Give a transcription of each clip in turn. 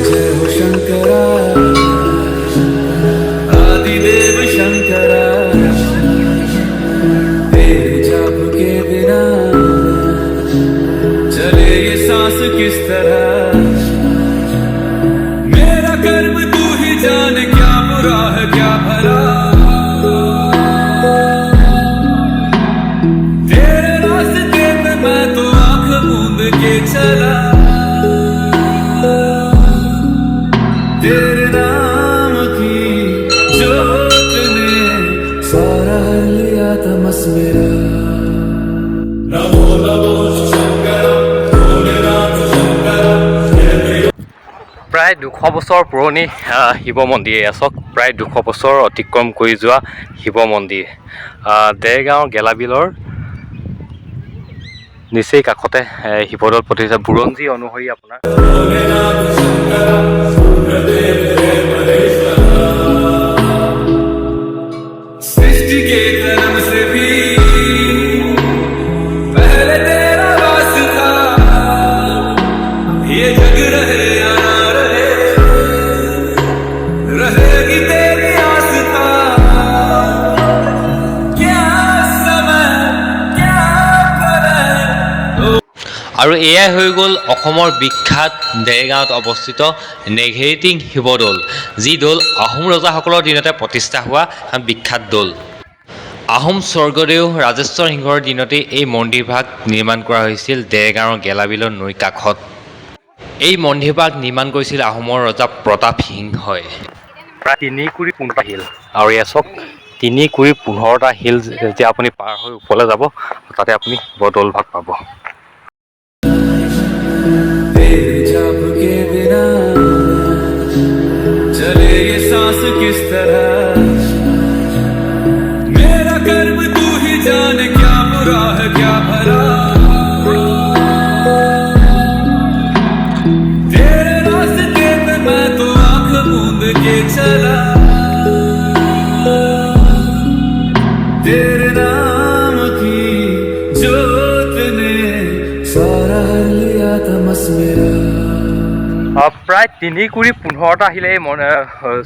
जय हो शंकरा आदिदेव शंकरा तेरे जाप के बिना चले ये सांस किस तरह मेरा कर्म तू ही जाने क्या बुरा है क्या भला तेरे रास्ते पे मैं तो आंख मूंद के चला तेरे नाम की जोत ने सारा लिया तमस मेरा नमो नमो शंकर भोलेनाथ शंकर প্ৰায় 200 বছৰ পুৰণি শিৱ মন্দিৰ আছক প্ৰায় 200 বছৰ অতিক্ৰম কৰি যোৱা শিৱ মন্দিৰ দেৰগাঁৱৰ গেলাবিলৰ নিচেই কাষতে শিৱদৌল প্ৰতিষ্ঠা বুৰঞ্জী অনুসৰি আপোনাৰ सृष्टि के जन्म से भी पहले तेरा वास था ये जग रहे या ना रहे रहेगी तेरी आस्था क्या समय क्या करे আৰু এয়াই হৈ গ'ল অসমৰ বিখ্যাত দেৰগাঁৱত অৱস্থিত নেঘেৰিটিং শিৱদৌল যি দৌল আহোম ৰজাসকলৰ দিনতে প্ৰতিষ্ঠা হোৱা এখন বিখ্যাত দৌল আহোম স্বৰ্গদেউ ৰাজেশ্বৰ সিংহৰ দিনতে এই মন্দিৰভাগ নিৰ্মাণ কৰা হৈছিল দেৰগাঁৱৰ গেলাবিলৰ নৈৰ কাষত এই মন্দিৰভাগ নিৰ্মাণ কৰিছিল আহোমৰ ৰজা প্ৰতাপ সিংহই প্ৰায় 3 কুৰি 15টা শিল আৰু এয়া চাওক 3 কুৰি 15টা শিল যেতিয়া আপুনি পাৰ হৈ ওপৰলৈ যাব তাতে আপুনি শিৱদৌলভাগ পাব तेरे जाप के बिना चले ये सांस किस तरह मेरा कर्म तू ही जाने क्या बुरा है क्या भला तेरे रास्ते पे मैं तो आंख मूंद के चला तेरे नाम की जोत ने सारा लिया तमस मेरा প্ৰায় 3 কুৰি 15টা আহিলে এই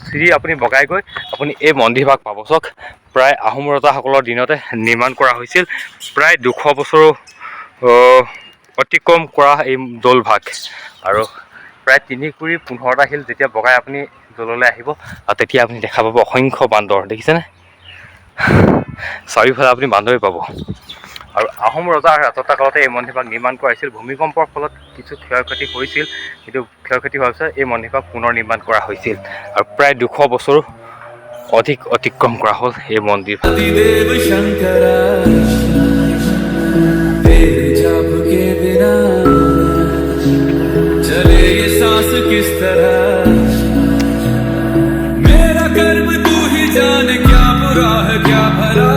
চিৰি আপুনি বগাই গৈ আপুনি এই মন্দিৰভাগ পাব চাওক প্ৰায় আহোম ৰজাসকলৰ দিনতে নিৰ্মাণ কৰা হৈছিল প্ৰায় 200 বছৰ অতিক্ৰম কৰা এই দৌলভাগ আৰু প্ৰায় 3 কুৰি 15টা শিল যেতিয়া বগাই আপুনি দৌললৈ আহিব আৰু তেতিয়া আপুনি দেখা পাব অসংখ্য বান্দৰ দেখিছেনে চাৰিওফালে আপুনি বান্দৰেই পাব আৰু আহোম ৰজাৰ ৰাজত্ব কালতে এই মন্দিৰভাগ নিৰ্মাণ কৰা হৈছিল ভূমিকম্পৰ ফলত কিছু ক্ষয়ক্ষতি হৈছিল কিন্তু ক্ষয়ক্ষতি হোৱাৰ পিছত এই মন্দিৰভাগ পুনৰ নিৰ্মাণ কৰা হৈছিল আৰু প্ৰায় 200 বছৰ অধিক অতিক্ৰম কৰা হ'ল এই মন্দিৰভাগ आदिदेव शंकरा तेरे जाप के बिना चले ये सांस किस तरह मेरा कर्म तू ही जाने क्या बुरा है क्या भला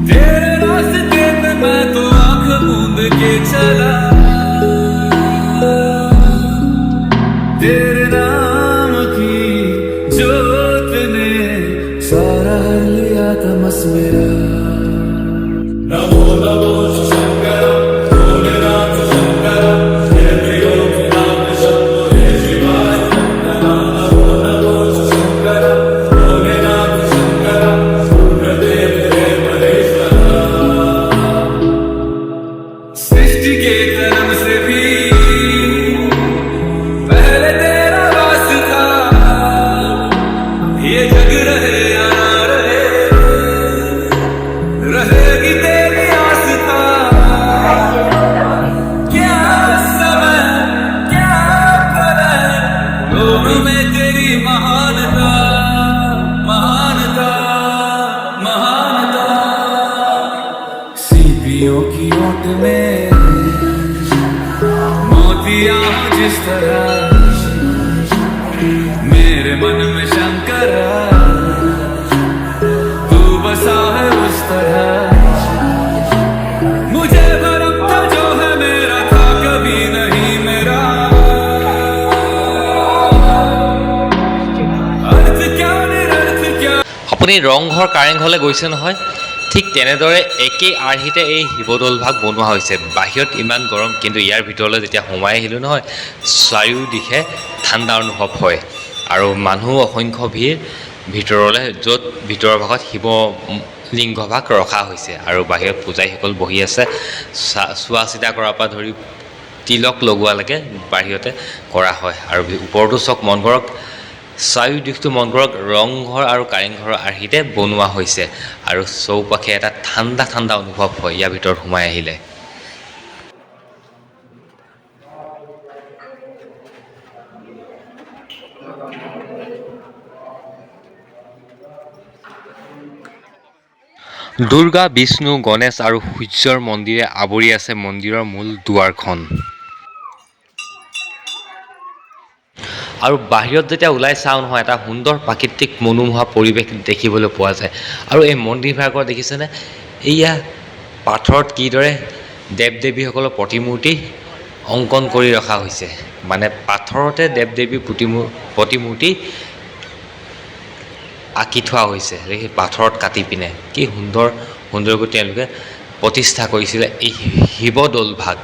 तेरे रास्ते पे मैं तो आंख मूंद के चला तेरे नाम की जोत ने सारा लिया तमस मेरा नमो नमो शंकर भोलेनाथ शंकर जय त्रिलोकीनाथ शंभो जय शिवाय नमो नमो शंकर भोलेनाथ शंकर रुद्रदेव जय महेश्वर सृष्टि के जन्म से भी पहले तेरा वास था ये जग रहे या ना रहे रहेगी तेरी आस्था क्या समय क्या करे लोग में तेरी महानता महानता महानता सीपियों की ओट में मोतियां जिस तरह मेरे मन में शंकरा तू बसा है उस तरह मुझे भरम था जो है मेरा था कभी नहीं मेरा अर्थ क्या निरर्थ क्या আপুনি ৰংঘৰ কাৰেংঘৰলৈ গৈছে নহয় ঠিক তেনেদৰে একেই আৰ্হিতে এই শিৱদৌলভাগ বনোৱা হৈছে। বাহিৰত ইমান গৰম, কিন্তু ইয়াৰ ভিতৰলৈ যেতিয়া সোমাই আহিলোঁ নহয়, চাৰিওদিশে ঠাণ্ডা অনুভৱ হয় আৰু মানুহ অসংখ্য ভিৰ ভিতৰলৈ, য'ত ভিতৰৰ ভাগত শিৱলিংগভাগ ৰখা হৈছে আৰু বাহিৰত পূজাৰীসকল বহি আছে। চোৱা চিতা কৰাৰ পৰা ধৰি তিলক লগোৱালৈকে বাহিৰতে কৰা হয়। আৰু ওপৰতো চক মন কৰক, চাৰিওদিশটো মন কৰক, ৰংঘৰ আৰু কাৰেংঘৰৰ আৰ্হিতে বনোৱা হৈছে আৰু চৌপাশে এটা ঠাণ্ডা ঠাণ্ডা অনুভৱ হয় ইয়াৰ ভিতৰত সোমাই আহিলে। দুৰ্গা, বিষ্ণু, গণেশ আৰু সূৰ্যৰ মন্দিৰে আৱৰি আছে মন্দিৰৰ মূল দুৱাৰখন। আৰু বাহিৰত যেতিয়া ওলাই চাওঁ নহয়, এটা সুন্দৰ প্ৰাকৃতিক মনোমোহা পৰিৱেশ দেখিবলৈ পোৱা যায়। আৰু এই মন্দিৰভাগৰ দেখিছেনে, এয়া পাথৰত কিদৰে দেৱ দেৱীসকলৰ প্ৰতিমূৰ্তি অংকন কৰি ৰখা হৈছে। মানে পাথৰতে দেৱ দেৱীৰ প্ৰতিমূৰ্তি আঁকি থোৱা হৈছে, সেই পাথৰত কাটি পিনে কি সুন্দৰকৈ তেওঁলোকে প্ৰতিষ্ঠা কৰিছিলে এই শিৱদৌলভাগ।